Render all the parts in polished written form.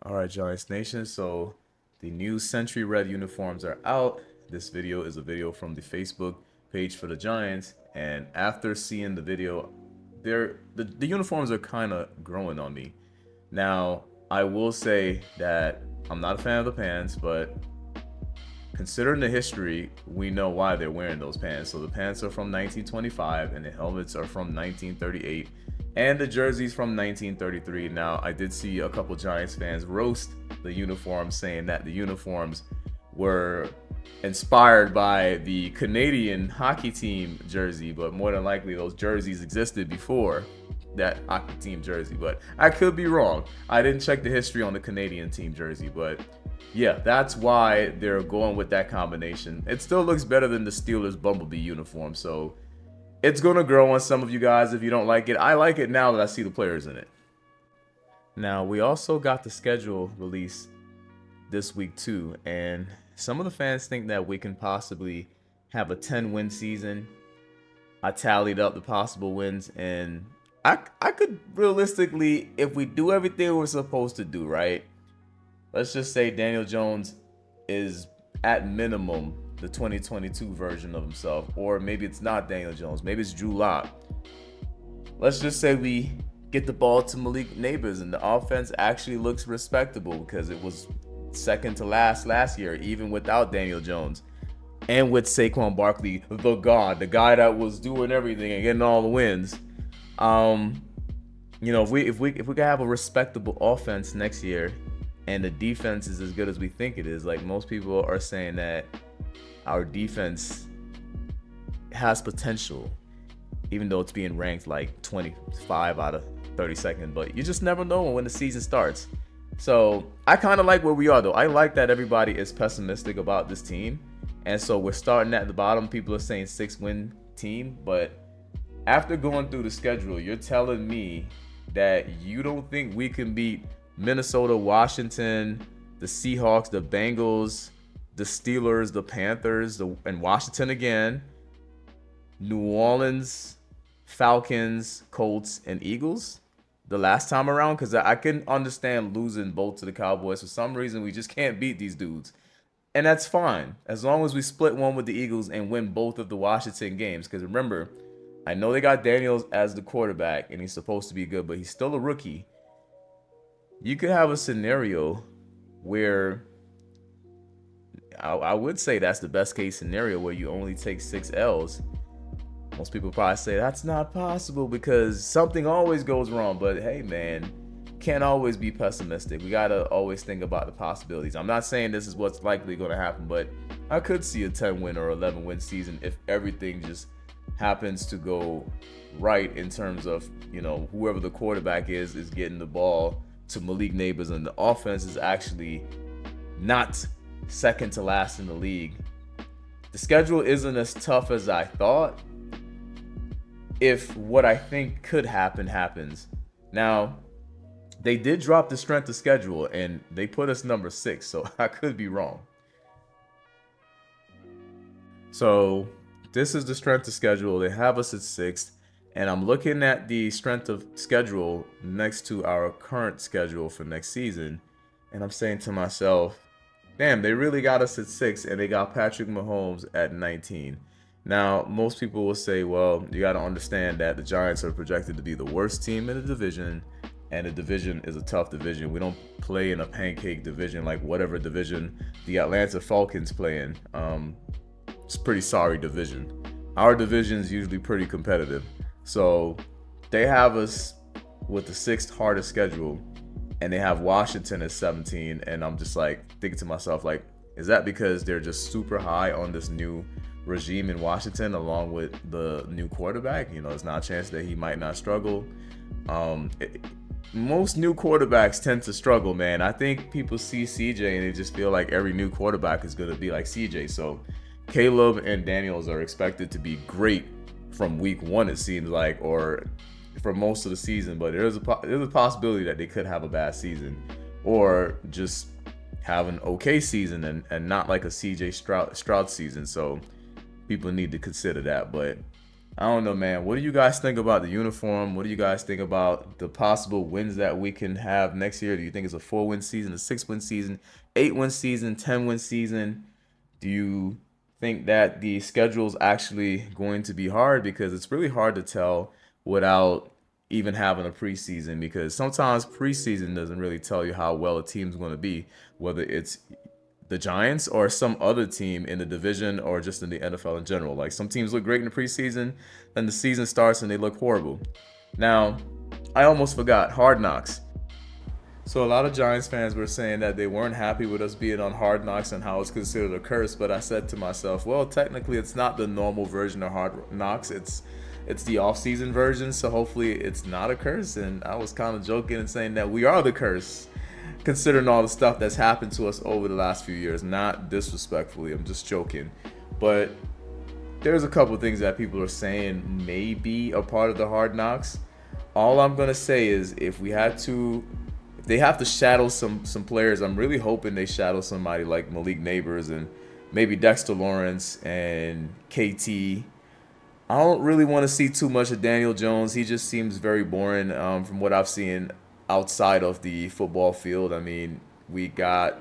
All right, Giants Nation. So the new Century Red uniforms are out. This video is a video from the Facebook page for the Giants. And after seeing the video, the uniforms are kind of growing on me. Now, I will say that I'm not a fan of the pants, but considering the history, we know why they're wearing those pants. So the pants are from 1925 and the helmets are from 1938 and the jerseys from 1933. Now, I did see a couple Giants fans roast the uniforms, saying that the uniforms were inspired by the Canadian hockey team jersey, but more than likely those jerseys existed before that hockey team jersey. But I could be wrong. I didn't check the history on the Canadian team jersey, but yeah, that's why they're going with that combination. It still looks better than the Steelers Bumblebee uniform, so it's gonna grow on some of you guys if you don't like it. I like it now that I see the players in it. Now, we also got the schedule released this week too, and some of the fans think that we can possibly have a 10-win season. I tallied up the possible wins, and I could realistically, if we do everything we're supposed to do, right? Let's just say Daniel Jones is at minimum the 2022 version of himself, or maybe it's not Daniel Jones, maybe it's Drew Lock. Let's just say we get the ball to Malik Neighbors and the offense actually looks respectable because it was second to last year, even without Daniel Jones. And with Saquon Barkley, the god, the guy that was doing everything and getting all the wins. If we could have a respectable offense next year and the defense is as good as we think it is, like most people are saying that our defense has potential, even though it's being ranked like 25 out of 32nd, but you just never know when the season starts. So I kind of like where we are though. I like that everybody is pessimistic about this team. And so we're starting at the bottom. People are saying 6-win team, but after going through the schedule, you're telling me that you don't think we can beat Minnesota, Washington, the Seahawks, the Bengals, the Steelers, the Panthers, and Washington again, New Orleans, Falcons, Colts, and Eagles the last time around? Because I couldn't understand losing both to the Cowboys. For some reason, we just can't beat these dudes. And that's fine, as long as we split one with the Eagles and win both of the Washington games. Because remember, I know they got Daniels as the quarterback, and he's supposed to be good, but he's still a rookie. You could have a scenario where I would say that's the best case scenario, where you only take 6 L's. Most people probably say that's not possible because something always goes wrong. But hey, man, can't always be pessimistic. We got to always think about the possibilities. I'm not saying this is what's likely going to happen, but I could see a 10-win or 11-win season if everything just happens to go right in terms of, whoever the quarterback is getting the ball to Malik Neighbors and the offense is actually not second to last in the league. The schedule isn't as tough as I thought if what I think could happen happens. Now, they did drop the strength of schedule and they put us number 6, so I could be wrong. So this is the strength of schedule. They have us at 6th, and I'm looking at the strength of schedule next to our current schedule for next season, and I'm saying to myself, damn, they really got us at 6, and they got Patrick Mahomes at 19. Now, most people will say, well, you got to understand that the Giants are projected to be the worst team in the division, and the division is a tough division. We don't play in a pancake division like whatever division the Atlanta Falcons play in. It's a pretty sorry division. Our division is usually pretty competitive. So they have us with the 6th hardest schedule, and they have Washington at 17. And I'm just like thinking to myself, like, is that because they're just super high on this new regime in Washington along with the new quarterback? There's not a chance that he might not struggle. Most new quarterbacks tend to struggle, man. I think people see CJ and they just feel like every new quarterback is going to be like CJ. So Caleb and Daniels are expected to be great from week 1, it seems like, or for most of the season. But there's a possibility that they could have a bad season or just have an okay season and not like a CJ Stroud season. So people need to consider that. But I don't know, man. What do you guys think about the uniform? What do you guys think about the possible wins that we can have next year? Do you think it's a 4-win season, a 6-win season, 8-win season, 10-win season? Do you think that the schedule is actually going to be hard? Because it's really hard to tell without even having a preseason, because sometimes preseason doesn't really tell you how well a team's going to be, whether it's the Giants or some other team in the division or just in the NFL in general. Like, some teams look great in the preseason, then the season starts and they look horrible. Now, I almost forgot Hard Knocks. So a lot of Giants fans were saying that they weren't happy with us being on Hard Knocks and how it's considered a curse. But I said to myself, well, technically it's not the normal version of Hard Knocks. It's the off-season version. So hopefully it's not a curse. And I was kind of joking and saying that we are the curse, considering all the stuff that's happened to us over the last few years. Not disrespectfully, I'm just joking. But there's a couple things that people are saying may be a part of the Hard Knocks. All I'm gonna say is, if they have to shadow some players, I'm really hoping they shadow somebody like Malik Neighbors and maybe Dexter Lawrence and KT. I don't really want to see too much of Daniel Jones. He just seems very boring, from what I've seen outside of the football field. I mean, we got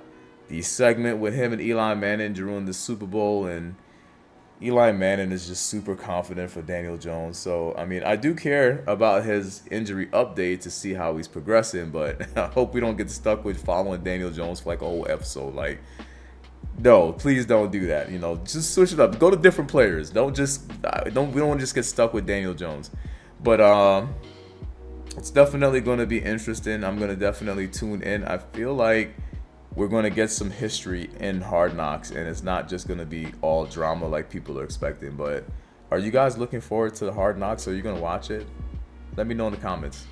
the segment with him and Eli Manning during the Super Bowl, and Eli Manning is just super confident for Daniel Jones. So, I mean, I do care about his injury update to see how he's progressing, but I hope we don't get stuck with following Daniel Jones for like a whole episode. Like, no, please don't do that. You know, just switch it up. Go to different players. We don't want to just get stuck with Daniel Jones. But it's definitely going to be interesting. I'm going to definitely tune in. I feel like we're going to get some history in Hard Knocks, and it's not just going to be all drama like people are expecting. But are you guys looking forward to the Hard Knocks? Are you going to watch it? Let me know in the comments.